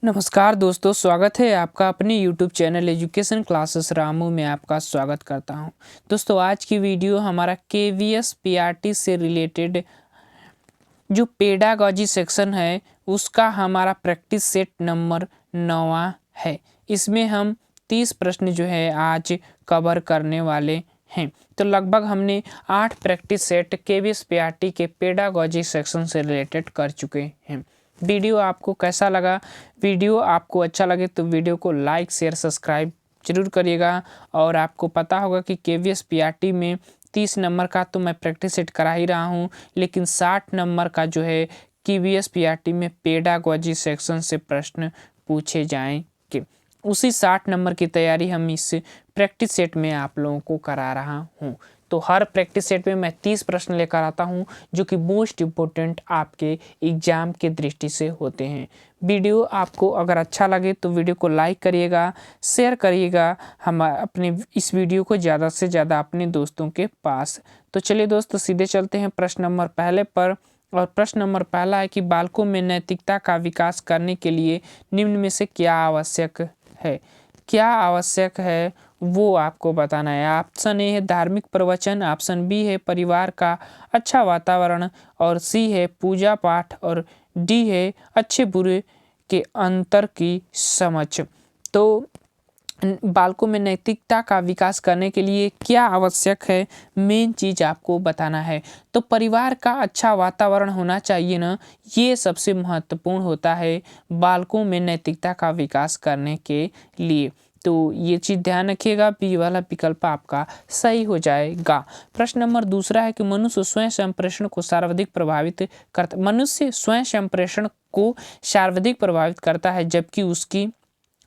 नमस्कार दोस्तों, स्वागत है आपका अपने YouTube channel education classes Ramu में आपका स्वागत करता हूं। दोस्तों, आज की वीडियो हमारा केवीएस पीआरटी से रिलेटेड जो पेडागॉजी सेक्शन है उसका हमारा प्रैक्टिस सेट नंबर 9वां है। इसमें हम 30 प्रश्न जो है आज कवर करने वाले हैं। तो लगभग हमने 8 प्रैक्टिस सेट केवीएस पीआरटी के पेडागॉजी सेक्शन से रिलेटेड कर चुके हैं। वीडियो आपको कैसा लगा? वीडियो आपको अच्छा लगे तो वीडियो को लाइक शेयर सब्सक्राइब जरूर करिएगा। और आपको पता होगा कि केवीएस पीआरटी में 30 नंबर का तो मैं प्रैक्टिस सेट करा ही रहा हूँ, लेकिन 60 नंबर का जो है केवीएस पीआरटी में पेडागॉजी सेक्शन से प्रश्न पूछे जाएंगे। उसी 60 नंबर की तैयारी हम इस प्रैक्टिस सेट में आप लोगों को करा रहा हूँ। तो हर प्रैक्टिस सेट में मैं 30 प्रश्न लेकर आता हूँ जो कि मोस्ट इम्पोर्टेंट आपके एग्जाम के दृष्टि से होते हैं। वीडियो आपको अगर अच्छा लगे तो वीडियो को लाइक करिएगा, शेयर करिएगा हम अपने इस वीडियो को ज़्यादा से ज़्यादा अपने दोस्तों के पास। तो चलिए दोस्तों, सीधे चलते हैं प्रश्न नंबर पहले पर। और प्रश्न नंबर पहला है कि बालकों में नैतिकता का विकास करने के लिए निम्न में से क्या आवश्यक है? क्या आवश्यक है वो आपको बताना है। ऑप्शन ए है धार्मिक प्रवचन, ऑप्शन बी है परिवार का अच्छा वातावरण, और सी है पूजा पाठ, और डी है अच्छे बुरे के अंतर की समझ। तो बालकों में नैतिकता का विकास करने के लिए क्या आवश्यक है, मेन चीज़ आपको बताना है। तो परिवार का अच्छा वातावरण होना चाहिए ना, ये सबसे महत्वपूर्ण होता है बालकों में नैतिकता का विकास करने के लिए। तो ये चीज़ ध्यान रखिएगा, बी वाला विकल्प आपका सही हो जाएगा। प्रश्न नंबर दूसरा है कि मनुष्य स्वयं संप्रेषण को सर्वाधिक प्रभावित करता मनुष्य स्वयं संप्रेषण को सर्वाधिक प्रभावित करता है, जबकि उसकी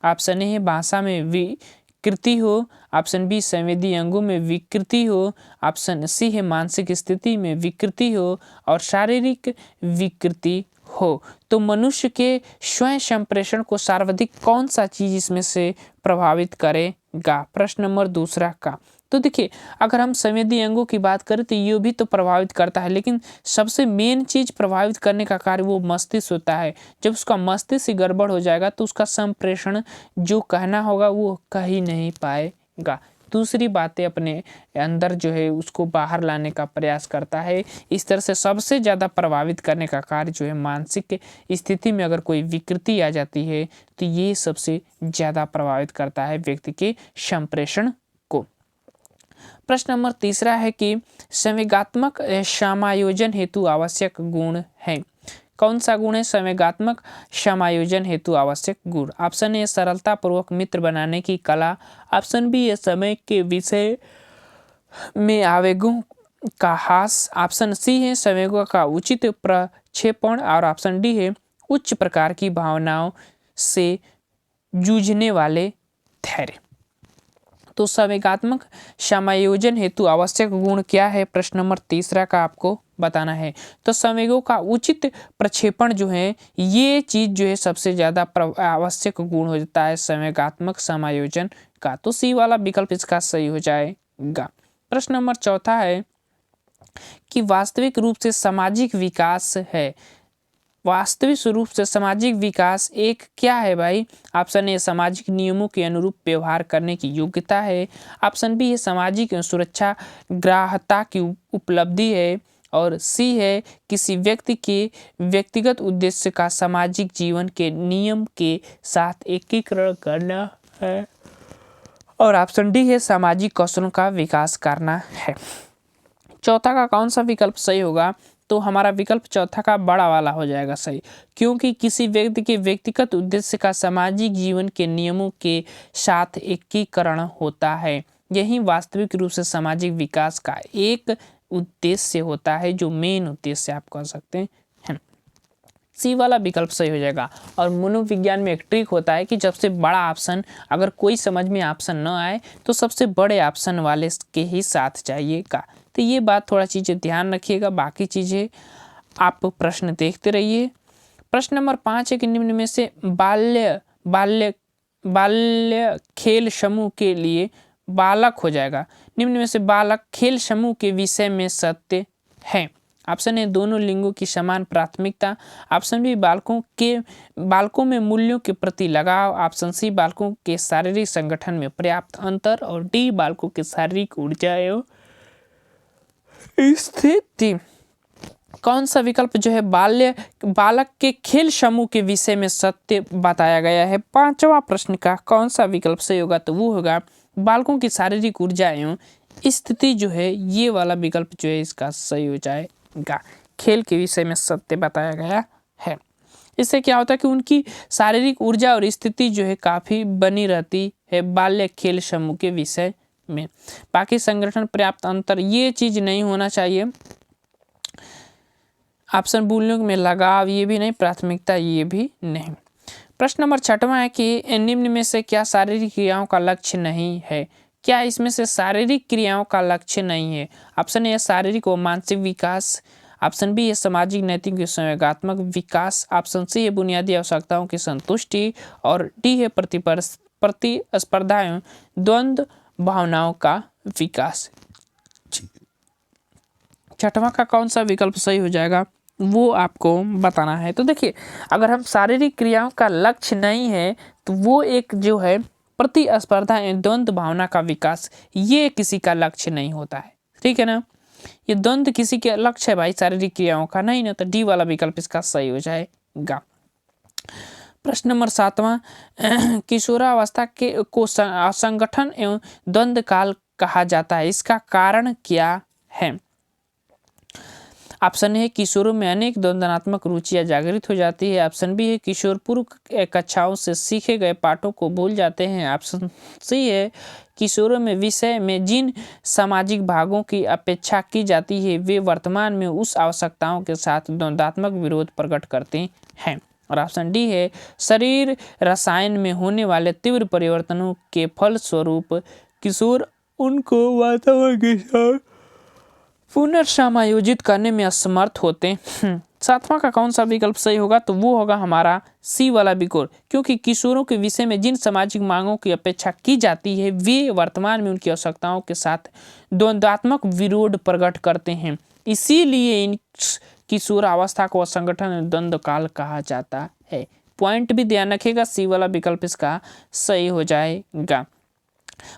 ऑप्शन ए है भाषा में विकृति हो, ऑप्शन बी संवेदी अंगों में विकृति हो, ऑप्शन सी है मानसिक स्थिति में विकृति हो, और शारीरिक विकृति हो। तो मनुष्य के स्वयं संप्रेषण को सर्वाधिक कौन सा चीज इसमें से प्रभावित करेगा? प्रश्न नंबर दूसरा का। तो देखिए, अगर हम संवेदी अंगों की बात करें तो ये भी तो प्रभावित करता है, लेकिन सबसे मेन चीज प्रभावित करने का कार्य वो मस्तिष्क होता है। जब उसका मस्तिष्क गड़बड़ हो जाएगा तो उसका संप्रेषण जो कहना होगा वो कह ही नहीं पाएगा, दूसरी बातें अपने अंदर जो है उसको बाहर लाने का प्रयास करता है। इस तरह से सबसे ज़्यादा प्रभावित करने का कार्य जो है मानसिक स्थिति में अगर कोई विकृति आ जाती है तो ये सबसे ज़्यादा प्रभावित करता है व्यक्ति के संप्रेषण को। प्रश्न नंबर तीसरा है कि संवेगात्मक समायोजन हेतु आवश्यक गुण है। कौन सा गुण है संवेगात्मक समायोजन हेतु आवश्यक गुण? ऑप्शन ए सरलता पूर्वक मित्र बनाने की कला, ऑप्शन बी है समय के विषय में आवेगों का हास, ऑप्शन सी है संवेगों का उचित प्रक्षेपण, और ऑप्शन डी है उच्च प्रकार की भावनाओं से जूझने वाले धैर्य। तो संवेगात्मक समायोजन हेतु आवश्यक गुण क्या है? प्रश्न नंबर तीसरा का आपको बताना है। तो संवेगों का उचित प्रक्षेपण जो है ये चीज जो है सबसे ज्यादा आवश्यक गुण हो जाता है संवेगात्मक समायोजन का। तो सी वाला विकल्प इसका सही हो जाएगा। प्रश्न नंबर चौथा है कि वास्तविक रूप से सामाजिक विकास है। वास्तविक रूप से सामाजिक विकास एक क्या है भाई? ऑप्शन ए सामाजिक नियमों के अनुरूप व्यवहार करने की योग्यता है, ऑप्शन बी है सामाजिक सुरक्षा ग्राह्यता की उपलब्धि है, और सी है किसी व्यक्ति के व्यक्तिगत उद्देश्य का सामाजिक जीवन के नियम के साथ एकीकरण करना है, और ऑप्शन डी है सामाजिक कौशलों का विकास करना है। चौथा का कौन सा विकल्प सही होगा? तो हमारा विकल्प चौथा का बड़ा वाला हो जाएगा सही, क्योंकि किसी व्यक्ति के व्यक्तिगत उद्देश्य का सामाजिक जीवन के नियमों के साथ एकीकरण होता है। यही वास्तविक रूप से सामाजिक विकास का एक उद्देश्य होता है, जो मेन उद्देश्य आप कह सकते हैं। सी वाला विकल्प सही हो जाएगा। और मनोविज्ञान में एक ट्रिक होता है कि जब से बड़ा ऑप्शन अगर कोई समझ में ऑप्शन न आए तो सबसे बड़े ऑप्शन वाले के ही साथ जाइएगा। तो ये बात थोड़ा चीज़ें ध्यान रखिएगा, बाकी चीज़ें आप प्रश्न देखते रहिए। प्रश्न नंबर 5 है कि निम्न में से बाल्य खेल समूह के लिए बालक हो जाएगा। निम्न में से बालक खेल समूह के विषय में सत्य है। ऑप्शन ए दोनों लिंगों की समान प्राथमिकता, ऑप्शन बी बालकों में मूल्यों के प्रति लगाव, ऑप्शन सी बालकों के शारीरिक संगठन में पर्याप्त अंतर और डी बालकों के शारीरिक ऊर्जा एवं स्थिति। कौन सा विकल्प जो है बालक के खेल समूह के विषय में सत्य बताया गया है? पांचवा प्रश्न का कौन सा विकल्प सही होगा? तो वो होगा बालकों की शारीरिक ऊर्जा एवं स्थिति जो है, ये वाला विकल्प जो है इसका सही हो जाएगा। खेल के विषय में सत्य बताया गया है। इससे क्या होता है कि उनकी शारीरिक ऊर्जा और स्थिति जो है काफ़ी बनी रहती है बाल्य खेल समूह के विषय में। बाकी संगठन पर्याप्त अंतर ये चीज़ नहीं होना चाहिए। ऑप्शन मूल्यों में लगाव ये भी नहीं, प्राथमिकता ये भी नहीं। प्रश्न नंबर 6वां है कि निम्न में से क्या शारीरिक क्रियाओं का लक्ष्य नहीं है? क्या इसमें से शारीरिक क्रियाओं का लक्ष्य नहीं है? ऑप्शन ए शारीरिक व मानसिक विकास, ऑप्शन बी है सामाजिक नैतिक व संवेगात्मक विकास, ऑप्शन सी है बुनियादी आवश्यकताओं की संतुष्टि और डी है प्रतिस्पर्धा एवं द्वंद्व भावनाओं का विकास। 6वां का कौन सा विकल्प सही हो जाएगा वो आपको बताना है। तो देखिए, अगर हम शारीरिक क्रियाओं का लक्ष्य नहीं है तो वो एक जो है प्रतिस्पर्धा एवं द्वंद्व भावना का विकास, ये किसी का लक्ष्य नहीं होता है। ठीक है ना, ये द्वंद्व किसी के लक्ष्य है भाई, शारीरिक क्रियाओं का नहीं ना, तो डी वाला विकल्प इसका सही हो जाएगा। प्रश्न नंबर 7वां, किशोरावस्था को संगठन एवं द्वंद्व काल कहा जाता है, इसका कारण क्या है? ऑप्शन है किशोरों में अनेक द्वंद्वात्मक रुचियां जागृत हो जाती है, ऑप्शन बी है किशोर पूर्व कक्षाओं से सीखे गए पाठों को भूल जाते हैं, ऑप्शन सी है किशोरों में विषय में जिन सामाजिक भागों की अपेक्षा की जाती है वे वर्तमान में उस आवश्यकताओं के साथ द्वंद्वात्मक विरोध प्रकट करते हैं, और ऑप्शन डी है शरीर रसायन में होने वाले तीव्र परिवर्तनों के फलस्वरूप किशोर उनको वातावरण के साथ पुनर्समायोजित करने में असमर्थ होते हैं। 7वां का कौन सा विकल्प सही होगा? तो वो होगा हमारा सी वाला विकल्प, क्योंकि किशोरों के विषय में जिन सामाजिक मांगों की अपेक्षा की जाती है वे वर्तमान में उनकी आवश्यकताओं के साथ द्वंद्वात्मक विरोध प्रकट करते हैं, इसीलिए इन किशोर अवस्था को असंगठन द्वंद्व काल कहा जाता है। पॉइंट भी ध्यान रखिएगा, सी वाला विकल्प इसका सही हो जाएगा।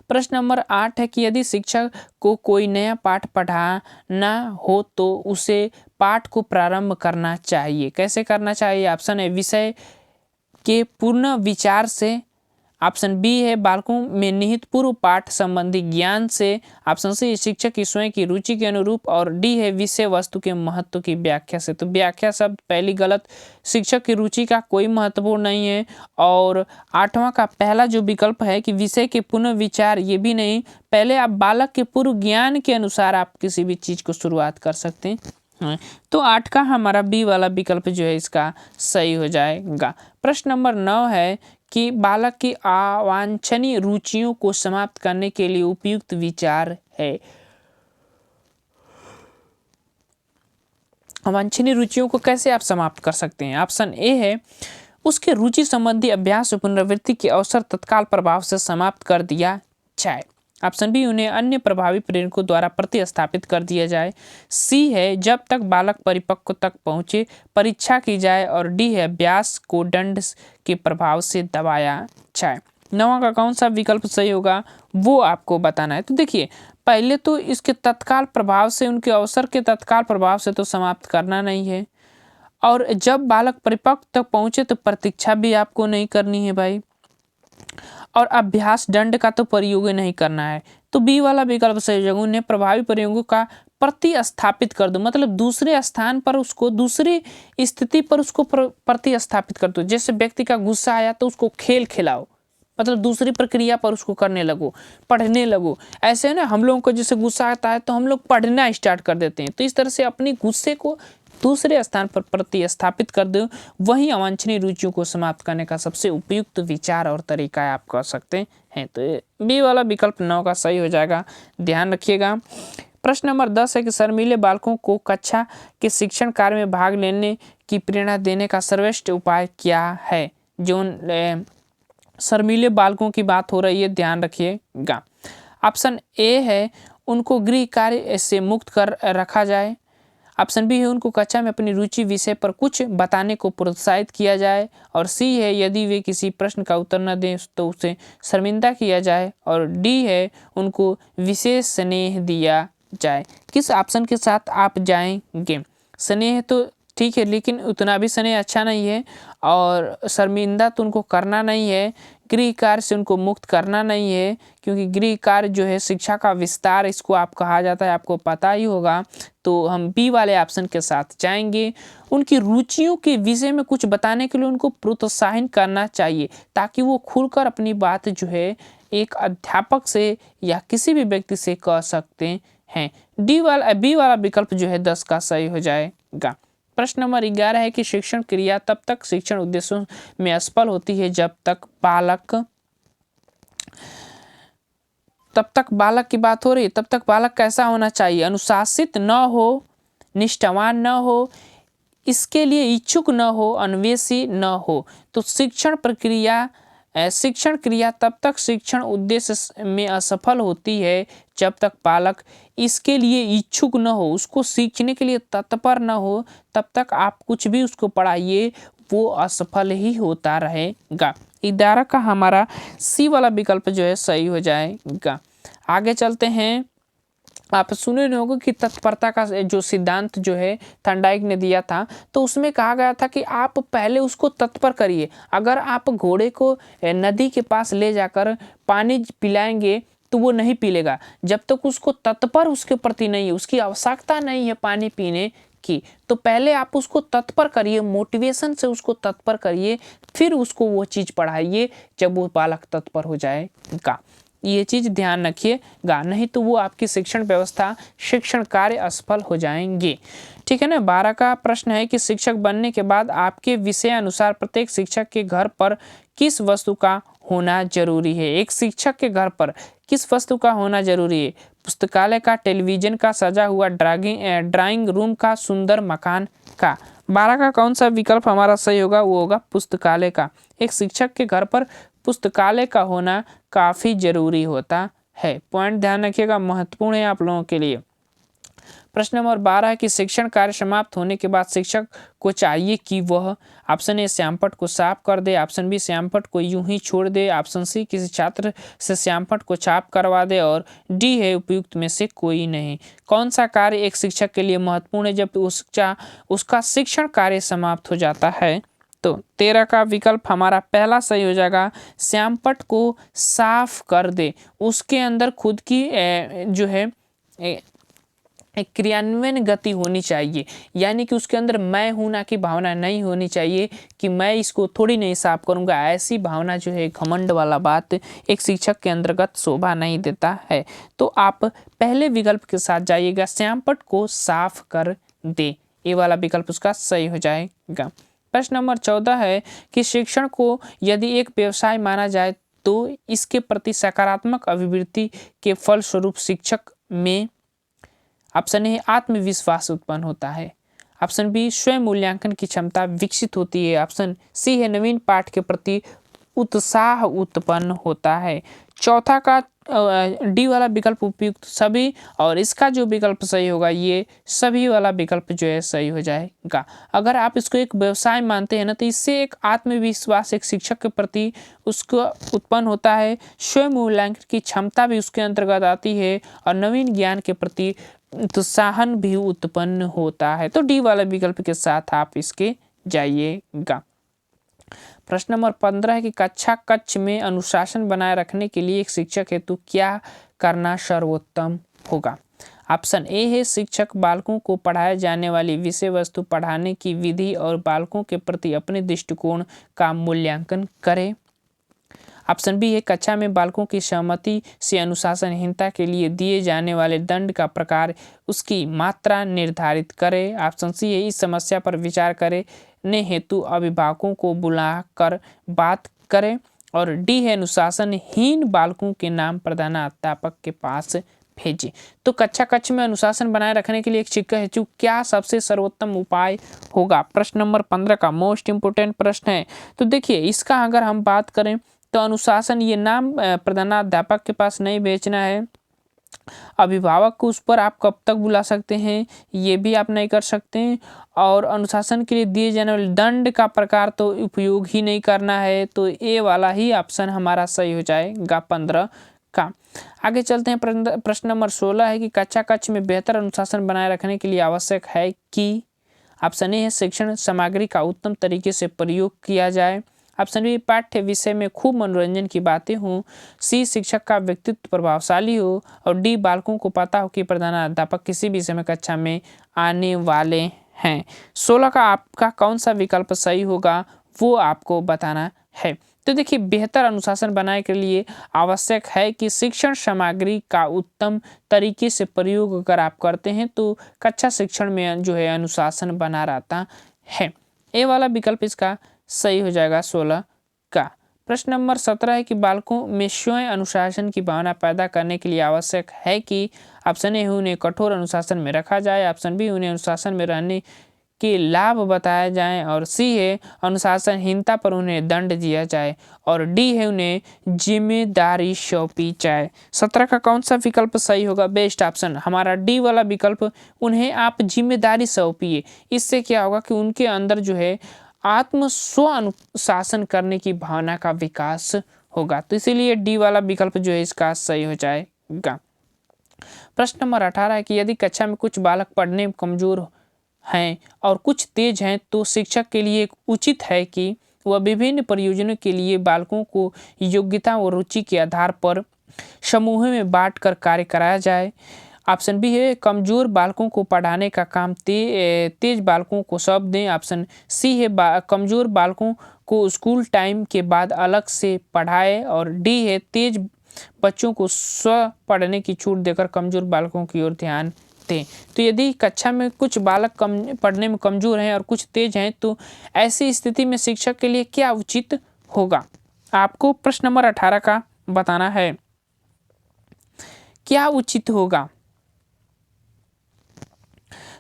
प्रश्न नंबर 8 है कि यदि शिक्षक को कोई नया पाठ पढ़ाना हो तो उसे पाठ को प्रारंभ करना चाहिए, कैसे करना चाहिए? ऑप्शन है विषय के पूर्ण विचार से, ऑप्शन बी है बालकों में निहित पूर्व पाठ संबंधी ज्ञान से, ऑप्शन सी शिक्षक की स्वयं की रुचि के अनुरूप, और डी है विषय वस्तु के महत्व की व्याख्या से। तो व्याख्या शब्द पहली गलत, शिक्षक की रुचि का कोई महत्वपूर्ण नहीं है, और 8वां का पहला जो विकल्प है कि विषय के पुनर्विचार, ये भी नहीं, पहले आप बालक के पूर्व ज्ञान के अनुसार आप किसी भी चीज़ को शुरुआत कर सकते हैं। तो 8 का हमारा बी वाला विकल्प जो है इसका सही हो जाएगा। प्रश्न नंबर 9 है कि बालक की अवांछनीय रुचियों को समाप्त करने के लिए उपयुक्त विचार है। अवांछनीय रुचियों को कैसे आप समाप्त कर सकते हैं? ऑप्शन ए है उसके रुचि संबंधी अभ्यास और पुनरावृत्ति के अवसर तत्काल प्रभाव से समाप्त कर दिया जाए, ऑप्शन बी उन्हें अन्य प्रभावी प्रेरकों द्वारा प्रतिस्थापित कर दिया जाए, सी है जब तक बालक परिपक्व तक पहुँचे परीक्षा की जाए, और डी है अभ्यास को दंड के प्रभाव से दबाया जाए। 9वां का कौन सा विकल्प सही होगा वो आपको बताना है। तो देखिए, पहले तो इसके तत्काल प्रभाव से, उनके अवसर के तत्काल प्रभाव से तो समाप्त करना नहीं है, और जब बालक परिपक्व तक पहुँचे तो प्रतीक्षा भी आपको नहीं करनी है भाई, और अभ्यास दंड का तो प्रयोग नहीं करना है। तो बी वाला विकल्प सही होगा, उन्हें प्रभावी प्रयोगों का प्रतिस्थापित कर दो, मतलब दूसरे स्थान पर उसको, दूसरी स्थिति पर उसको प्रतिस्थापित कर दो। जैसे व्यक्ति का गुस्सा आया तो उसको खेल खिलाओ, मतलब दूसरी प्रक्रिया पर उसको करने लगो, पढ़ने लगो। ऐसे ना हम लोगों को जैसे गुस्सा आता है तो हम लोग पढ़ना स्टार्ट कर देते हैं, तो इस तरह से अपनी गुस्से को दूसरे स्थान पर प्रतिस्थापित कर दो, वही अवांछनीय रुचियों को समाप्त करने का सबसे उपयुक्त विचार और तरीका आप कर सकते हैं। तो बी वाला विकल्प 9 का सही हो जाएगा, ध्यान रखिएगा। प्रश्न नंबर 10 है कि शर्मीले बालकों को कक्षा के शिक्षण कार्य में भाग लेने की प्रेरणा देने का सर्वश्रेष्ठ उपाय क्या है? जो शर्मीले बालकों की बात हो रही है, ध्यान रखिएगा। ऑप्शन ए है उनको गृह कार्य से मुक्त कर रखा जाए, ऑप्शन बी है उनको कक्षा में अपनी रुचि विषय पर कुछ बताने को प्रोत्साहित किया जाए। और सी है यदि वे किसी प्रश्न का उत्तर न दें तो उसे शर्मिंदा किया जाए। और डी है उनको विशेष स्नेह दिया जाए। किस ऑप्शन के साथ आप जाएंगे? स्नेह तो ठीक है, लेकिन उतना भी स्नेह अच्छा नहीं है, और शर्मिंदा तो उनको करना नहीं है, गृह कार्य से उनको मुक्त करना नहीं है, क्योंकि गृह कार्य जो है शिक्षा का विस्तार इसको आप कहा जाता है, आपको पता ही होगा। तो हम बी वाले ऑप्शन के साथ जाएंगे। उनकी रुचियों के विषय में कुछ बताने के लिए उनको प्रोत्साहित करना चाहिए, ताकि वो खुलकर अपनी बात जो है एक अध्यापक से या किसी भी व्यक्ति से कह सकते हैं। बी वाला विकल्प जो है 10 का सही हो जाएगा। प्रश्न नंबर 11 है कि शिक्षण क्रिया तब तक शिक्षण उद्देश्यों में असफल होती है जब तक बालक की बात हो रही है, तब तक बालक कैसा होना चाहिए? अनुशासित न हो, निष्ठावान न हो, इसके लिए इच्छुक न हो, अन्वेषी न हो। तो शिक्षण क्रिया तब तक शिक्षण उद्देश्य में असफल होती है जब तक बालक इसके लिए इच्छुक न हो, उसको सीखने के लिए तत्पर न हो, तब तक आप कुछ भी उसको पढ़ाइए वो असफल ही होता रहेगा। 11 का हमारा सी वाला विकल्प जो है सही हो जाएगा। आगे चलते हैं। आप सुने होंगे कि तत्परता का जो सिद्धांत जो है थॉर्नडाइक ने दिया था, तो उसमें कहा गया था कि आप पहले उसको तत्पर करिए। अगर आप घोड़े को नदी के पास ले जाकर पानी पिलाएंगे तो वो नहीं पी लेगा, जब तक उसको तत्पर उसके प्रति नहीं है, उसकी आवश्यकता नहीं है पानी पीने की। तो पहले आप उसको तत्पर करिए, मोटिवेशन से उसको तत्पर करिए, फिर उसको वो चीज़ पढ़ाइए जब वो बालक तत्पर हो जाएगा। ये चीज़ ध्यान रखिएगा, नहीं तो वो आपकी शिक्षण व्यवस्था, शिक्षण कार्य असफल हो जाएंगे। ठीक है ना। 12 का प्रश्न है कि शिक्षक बनने के बाद आपके विषय अनुसार प्रत्येक शिक्षक के घर पर किस वस्तु का होना जरूरी है? एक शिक्षक के घर पर किस वस्तु का होना जरूरी है? पुस्तकालय का, टेलीविजन का, सजा हुआ ड्राइंग रूम का, सुंदर मकान का। 12 का कौन सा विकल्प हमारा सही होगा? वो होगा पुस्तकालय का। एक शिक्षक के घर पर पुस्तकालय का होना काफ़ी जरूरी होता है। पॉइंट ध्यान रखिएगा, महत्वपूर्ण है आप लोगों के लिए। प्रश्न नंबर 12 है कि शिक्षण कार्य समाप्त होने के बाद शिक्षक को चाहिए कि वह ऑप्शन ए श्यामपट्ट को साफ कर दे, ऑप्शन बी श्यामपट्ट को यूं ही छोड़ दे, ऑप्शन सी किसी छात्र से श्यामपट्ट को छाप करवा दे, और डी है उपयुक्त में से कोई नहीं। कौन सा कार्य एक शिक्षक के लिए महत्वपूर्ण है जब उसका शिक्षण कार्य समाप्त हो जाता है? तो 13 का विकल्प हमारा पहला सही हो जाएगा, श्यामपट्ट को साफ कर दे। उसके अंदर खुद की जो है एक क्रियान्वयन गति होनी चाहिए, यानी कि उसके अंदर मैं हूं ना की भावना नहीं होनी चाहिए कि मैं इसको थोड़ी नहीं साफ करूंगा। ऐसी भावना जो है, घमंड वाला बात एक शिक्षक के अंतर्गत शोभा नहीं देता है। तो आप पहले विकल्प के साथ जाइएगा, श्यामपट्ट को साफ कर दे। ये वाला विकल्प उसका सही हो जाएगा। प्रश्न नंबर 14 है कि शिक्षण को यदि एक व्यवसाय माना जाए तो इसके प्रति सकारात्मक अभिवृत्ति के फलस्वरूप शिक्षक में ऑप्शन ए आत्मविश्वास उत्पन्न होता है, ऑप्शन बी स्वयं मूल्यांकन की क्षमता विकसित होती है, ऑप्शन सी है नवीन पाठ के प्रति उत्साह उत्पन्न होता है। चौथा का डी वाला विकल्प उपयुक्त सभी, और इसका जो विकल्प सही होगा ये सभी वाला विकल्प जो है सही हो जाएगा। अगर आप इसको एक व्यवसाय मानते हैं ना, तो इससे एक आत्मविश्वास एक शिक्षक के प्रति उसको उत्पन्न होता है, स्वयं मूल्यांकन की क्षमता भी उसके अंतर्गत आती है, और नवीन ज्ञान के प्रति उत्साहन भी उत्पन्न होता है। तो डी वाला विकल्प के साथ आप इसके जाइएगा। प्रश्न नंबर 15 है कि कक्ष में अनुशासन बनाए रखने के लिए एक शिक्षक हेतु क्या करना सर्वोत्तम होगा? ऑप्शन ए है शिक्षक बालकों को पढ़ाए जाने वाली विषय वस्तु, पढ़ाने की विधि और बालकों के प्रति अपने दृष्टिकोण का मूल्यांकन करे। ऑप्शन बी है कक्षा में बालकों की सहमति से अनुशासनहीनता के लिए दिए जाने वाले दंड का प्रकार, उसकी मात्रा निर्धारित करे। ऑप्शन सी है इस समस्या पर विचार करने हेतु अभिभावकों को बुलाकर बात करें, और डी है अनुशासनहीन बालकों के नाम प्रधानाध्यापक के पास भेजे। तो कक्ष में अनुशासन बनाए रखने के लिए एक शिक्षक हेतु क्या सबसे सर्वोत्तम उपाय होगा? प्रश्न नंबर 15 का मोस्ट इम्पोर्टेंट प्रश्न है। तो देखिए, इसका अगर हम बात करें तो अनुशासन, ये नाम प्रधानाध्यापक के पास नहीं भेजना है, अभिभावक को उस पर आप कब तक बुला सकते हैं, ये भी आप नहीं कर सकते हैं। और अनुशासन के लिए दिए जाने वाले दंड का प्रकार तो उपयोग ही नहीं करना है, तो ए वाला ही ऑप्शन हमारा सही हो जाएगा 15 का। आगे चलते हैं, प्रश्न नंबर 16 है कि कक्षा कक्ष में बेहतर अनुशासन बनाए रखने के लिए आवश्यक है कि ऑप्शन ए है शिक्षण सामग्री का उत्तम तरीके से प्रयोग किया जाए, ऑप्शन बी पाठ्य विषय में खूब मनोरंजन की बातें हों, सी शिक्षक का व्यक्तित्व प्रभावशाली हो, और डी बालकों को पता हो कि प्रधानाध्यापक किसी भी समय कक्षा में आने वाले हैं। 16 का आपका कौन सा विकल्प सही होगा वो आपको बताना है। तो देखिए, बेहतर अनुशासन बनाने के लिए आवश्यक है कि शिक्षण सामग्री का उत्तम तरीके से प्रयोग अगर आप करते हैं तो कक्षा शिक्षण में जो है अनुशासन बना रहता है। ए वाला विकल्प इसका सही हो जाएगा 16 का। प्रश्न नंबर 17 है कि बालकों में स्वयं अनुशासन की भावना पैदा करने के लिए आवश्यक है कि ऑप्शन ए उन्हें कठोर अनुशासन में रखा जाए, ऑप्शन बी उन्हें अनुशासन में रहने के लाभ बताए जाएं, और सी है अनुशासनहीनता पर उन्हें दंड दिया जाए, और डी है उन्हें जिम्मेदारी सौंपी जाए। 17 का कौन सा विकल्प सही होगा? बेस्ट ऑप्शन हमारा डी वाला विकल्प, उन्हें आप जिम्मेदारी सौंपिए। इससे क्या होगा कि उनके अंदर जो है आत्म स्व अनुशासन करने की भावना का विकास होगा, तो इसीलिए डी वाला विकल्प जो है इसका सही हो जाएगा। प्रश्न नंबर 18 है कि यदि कक्षा में कुछ बालक पढ़ने में कमजोर हैं और कुछ तेज हैं तो शिक्षक के लिए उचित है कि वह विभिन्न परियोजनों के लिए बालकों को योग्यता और रुचि के आधार पर समूह में बांटकर कार्य कराया जाए। ऑप्शन बी है कमजोर बालकों को पढ़ाने का काम तेज बालकों को सौंप दें, ऑप्शन सी है कमजोर बालकों को स्कूल टाइम के बाद अलग से पढ़ाए, और डी है तेज बच्चों को स्व पढ़ने की छूट देकर कमजोर बालकों की ओर ध्यान दें। तो यदि कक्षा में कुछ बालक पढ़ने में कमजोर हैं और कुछ तेज हैं तो ऐसी स्थिति में शिक्षक के लिए क्या उचित होगा? आपको प्रश्न नंबर 18 का बताना है, क्या उचित होगा।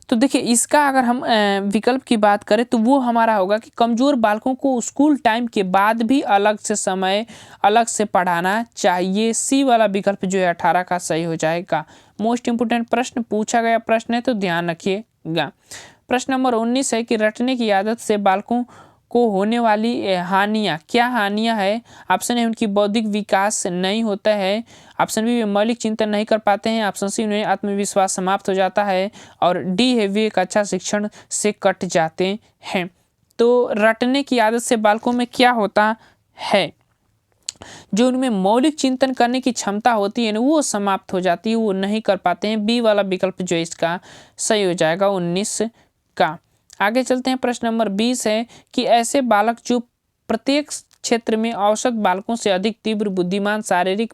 तो देखिए, इसका अगर हम विकल्प की बात करें तो वो हमारा होगा कि कमज़ोर बालकों को स्कूल टाइम के बाद भी अलग से समय अलग से पढ़ाना चाहिए। सी वाला विकल्प जो है 18 का सही हो जाएगा। मोस्ट इम्पोर्टेंट प्रश्न पूछा गया प्रश्न है तो ध्यान रखिएगा। प्रश्न नंबर 19 है कि रटने की आदत से बालकों को होने वाली हानियाँ, क्या हानियाँ है? ऑप्शन है उनकी बौद्धिक विकास नहीं होता है, ऑप्शन बी वे मौलिक चिंतन नहीं कर पाते हैं, ऑप्शन सी उन्हें आत्मविश्वास समाप्त हो जाता है, और डी है वे एक अच्छा शिक्षण से कट जाते हैं। तो रटने की आदत से बालकों में क्या होता है? जो उनमें मौलिक चिंतन करने की क्षमता होती है ना वो समाप्त हो जाती है, वो नहीं कर पाते हैं। बी वाला विकल्प जो इसका सही हो जाएगा 19 का। आगे चलते हैं, प्रश्न नंबर 20 है कि ऐसे बालक जो प्रत्येक क्षेत्र में औसत बालकों से अधिक तीव्र, बुद्धिमान, शारीरिक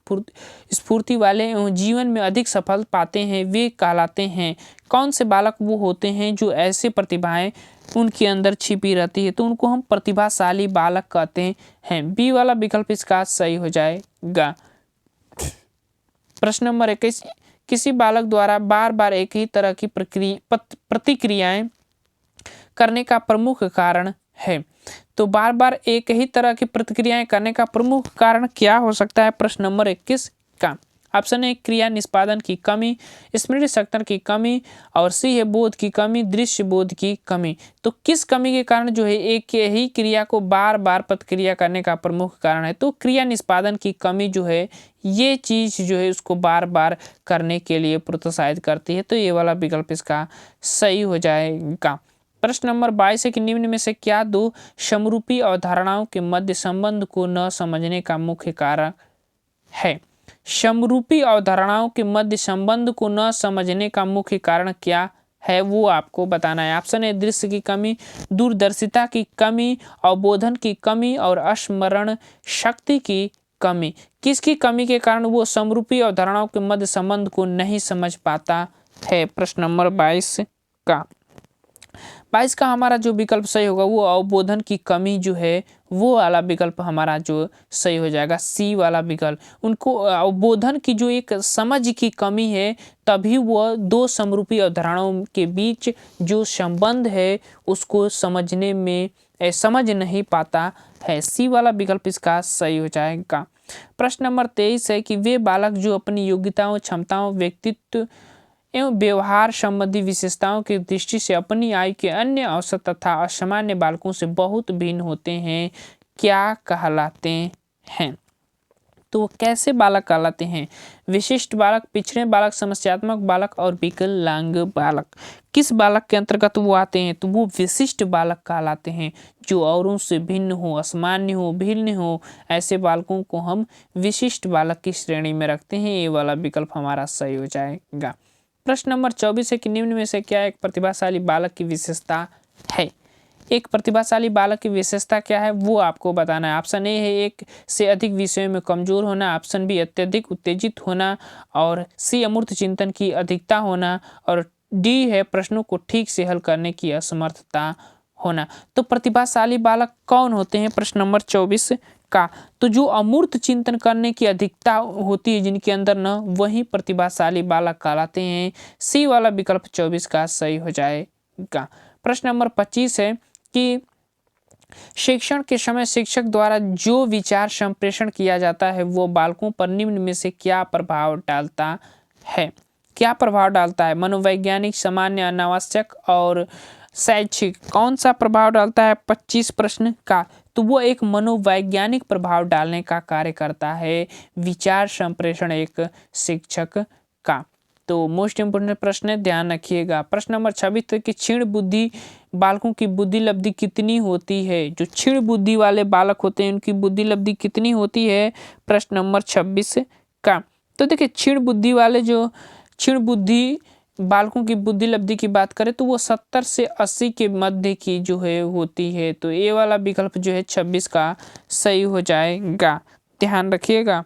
स्फूर्ति वाले एवं जीवन में अधिक सफल पाते हैं वे कहलाते हैं। कौन से बालक वो होते हैं जो ऐसे प्रतिभाएं उनके अंदर छिपी रहती है? तो उनको हम प्रतिभाशाली बालक कहते हैं। बी वाला विकल्प इसका सही हो जाएगा। प्रश्न नंबर 21, किसी बालक द्वारा बार बार एक ही तरह की प्रतिक्रियाएं करने का प्रमुख कारण है। तो बार बार एक ही तरह की प्रतिक्रियाएं करने का प्रमुख कारण क्या हो सकता है? प्रश्न नंबर 21 का ऑप्शन है क्रिया निष्पादन की कमी, स्मृति शक्ति की कमी, और सी है बोध की कमी, दृश्य बोध की कमी। तो किस कमी के कारण जो है एक ही क्रिया को बार बार प्रतिक्रिया करने का प्रमुख कारण है? तो क्रिया निष्पादन की कमी जो है ये चीज जो है उसको बार बार करने के लिए प्रोत्साहित करती है। तो ये वाला विकल्प इसका सही हो जाएगा। प्रश्न नंबर 22 है कि निम्न में से क्या दो समरूपी अवधारणाओं के मध्य संबंध को न समझने का मुख्य कारण है? समरूपी अवधारणाओं के मध्य संबंध को न समझने का मुख्य कारण क्या है वो आपको बताना है। ऑप्शन है दृश्य की कमी, दूरदर्शिता की कमी, अवबोधन की कमी, और स्मरण शक्ति की कमी। किसकी कमी के कारण वो समरूपी अवधारणाओं के मध्य संबंध को नहीं समझ पाता है? प्रश्न नंबर 22 का 22 का हमारा जो विकल्प सही होगा वो अवबोधन की कमी जो है वो वाला विकल्प हमारा जो सही हो जाएगा। सी वाला विकल्प, उनको अवबोधन की जो एक समझ की कमी है तभी वह दो समरूपी अवधारणाओं के बीच जो संबंध है उसको समझने में समझ नहीं पाता है। सी वाला विकल्प इसका सही हो जाएगा। प्रश्न नंबर 23 है कि वे बालक जो अपनी योग्यताओं, क्षमताओं, व्यक्तित्व एवं व्यवहार संबंधी विशेषताओं की दृष्टि से अपनी आयु के अन्य औसत तथा असामान्य बालकों से बहुत भिन्न होते हैं, क्या कहलाते हैं? तो वो कैसे बालक कहलाते हैं? विशिष्ट बालक, पिछड़े बालक, समस्यात्मक बालक और विकलांग बालक। किस बालक के अंतर्गत वो आते हैं? तो वो विशिष्ट बालक कहलाते हैं, जो औरों से भिन्न हो, असामान्य हो, भिन्न हो, ऐसे बालकों को हम विशिष्ट बालक की श्रेणी में रखते हैं। ये वाला विकल्प हमारा सही हो जाएगा। प्रश्न नंबर 24 है कि निम्न में से क्या एक प्रतिभाशाली बालक की विशेषता है? एक प्रतिभाशाली बालक की विशेषता क्या है वो आपको बताना है। ऑप्शन ए है एक से अधिक विषयों में कमजोर होना, ऑप्शन बी अत्यधिक उत्तेजित होना, और सी अमूर्त चिंतन की अधिकता होना, और डी है प्रश्नों को ठीक से हल करने की असमर्थता होना। तो प्रतिभाशाली बालक कौन होते हैं? प्रश्न नंबर 24 का तो जो अमूर्त चिंतन करने की अधिकता होती है जिनके अंदर न, वही प्रतिभाशाली बालक कहलाते हैं। सी वाला विकल्प 24 का सही हो जाएगा। प्रश्न नंबर 25 है कि शिक्षण के समय शिक्षक द्वारा जो विचार संप्रेषण किया जाता है वो बालकों पर निम्न में से क्या प्रभाव डालता है? क्या प्रभाव डालता है? मनोवैज्ञानिक, सामान्य, अनावश्यक और शैक्षिक। कौन सा प्रभाव डालता है 25 प्रश्न का? तो वो एक मनोवैज्ञानिक प्रभाव डालने का कार्य करता है, विचार संप्रेषण एक शिक्षक का। तो मोस्ट इम्पोर्टेंट प्रश्न है, ध्यान रखिएगा। प्रश्न नंबर 26 कि क्षीण बुद्धि बालकों की बुद्धि लब्धि कितनी होती है? जो क्षीण बुद्धि वाले बालक होते हैं उनकी बुद्धि लब्धि कितनी होती है? प्रश्न नंबर 26 का तो देखिए क्षीण बुद्धि वाले जो क्षीण बुद्धि बालकों की बुद्धि लब्धि की बात करें तो वो 70 से 80 के मध्य की जो है होती है। तो ये वाला विकल्प जो है 26 का सही हो जाएगा, ध्यान रखिएगा।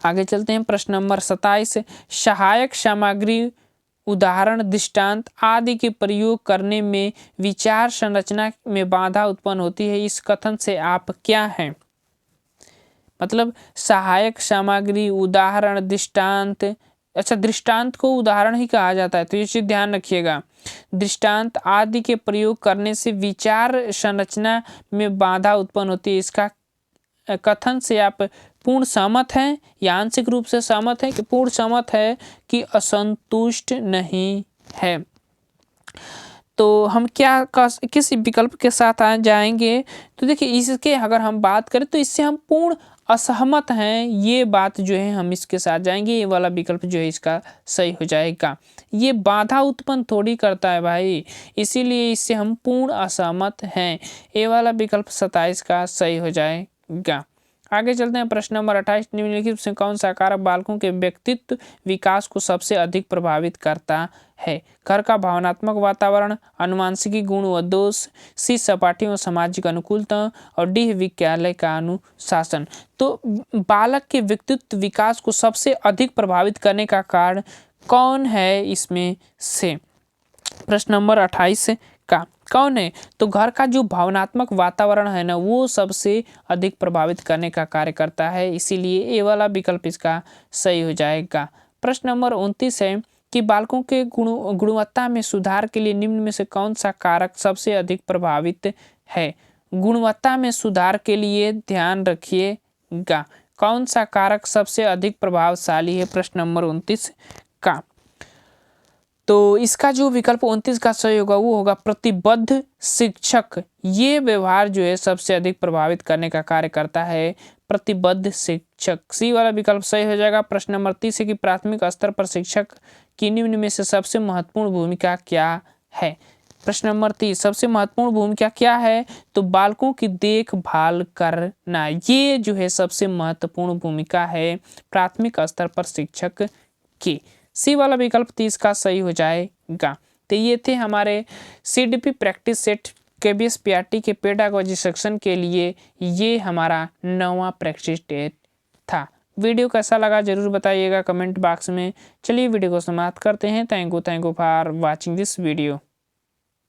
आगे चलते हैं। प्रश्न नंबर 27 सहायक सामग्री, उदाहरण, दृष्टांत आदि के प्रयोग करने में विचार संरचना में बाधा उत्पन्न होती है, इस कथन से आप क्या हैं? मतलब सहायक सामग्री, उदाहरण, दृष्टांत। अच्छा, दृष्टांत को उदाहरण ही कहा जाता है, तो ये चीज ध्यान रखिएगा। दृष्टांत आदि के प्रयोग करने से विचार संरचना में बाधा उत्पन्न होती है, इसका कथन से आप पूर्ण सहमत हैं या आंशिक रूप से सहमत हैं कि पूर्ण सहमत है कि असंतुष्ट नहीं है? तो हम क्या किस विकल्प के साथ आ जाएंगे? तो देखिए इसके अगर हम बात करें तो इससे हम पूर्ण असहमत हैं, ये बात जो है हम इसके साथ जाएंगे। ये वाला विकल्प जो है इसका सही हो जाएगा। ये बाधा उत्पन्न थोड़ी करता है भाई, इसीलिए इससे हम पूर्ण असहमत हैं। ये वाला विकल्प 27 का सही हो जाएगा। आगे चलते हैं। प्रश्न नंबर 28 निम्नलिखित से कौन सा कारक बालकों के व्यक्तित्व विकास को सबसे अधिक प्रभावित करता है? घर का भावनात्मक वातावरण, अनुमानसिकी गुण व दोष, सी सपाटी व सामाजिक अनुकूलता, और डी विद्यालय का अनुशासन। तो बालक के व्यक्तित्व विकास को सबसे अधिक प्रभावित करने का कारण कौन है इसमें से? प्रश्न नंबर 28 का कौन है? तो घर का जो भावनात्मक वातावरण है ना, वो सबसे अधिक प्रभावित करने का कार्य करता है, इसीलिए ये वाला विकल्प इसका सही हो जाएगा। प्रश्न नंबर 29 है कि बालकों के गुणवत्ता में सुधार के लिए निम्न में से कौन सा कारक सबसे अधिक प्रभावित है? गुणवत्ता में सुधार के लिए ध्यान रखिएगा, कौन सा कारक सबसे अधिक प्रभावशाली है? प्रश्न नंबर 29 का तो इसका जो विकल्प 29 का सही होगा वो होगा प्रतिबद्ध शिक्षक। ये व्यवहार जो है सबसे अधिक प्रभावित करने का कार्य करता है, प्रतिबद्ध शिक्षक। सी वाला विकल्प सही हो जाएगा। प्रश्न नंबर 30 है कि प्राथमिक स्तर पर शिक्षक की निम्न में से सबसे महत्वपूर्ण भूमिका क्या है? प्रश्न नंबर 30 सबसे महत्वपूर्ण भूमिका क्या है? तो बालकों की देखभाल करना, ये जो है सबसे महत्वपूर्ण भूमिका है प्राथमिक स्तर पर शिक्षक की। सी वाला विकल्प 30 का सही हो जाएगा। तो ये थे हमारे CDP practice set KVS PRT के पेडागोजी सेक्शन के लिए, ये हमारा 9वां प्रैक्टिस टेस्ट था। वीडियो कैसा लगा जरूर बताइएगा कमेंट बॉक्स में। चलिए वीडियो को समाप्त करते हैं। Thank you for watching this video.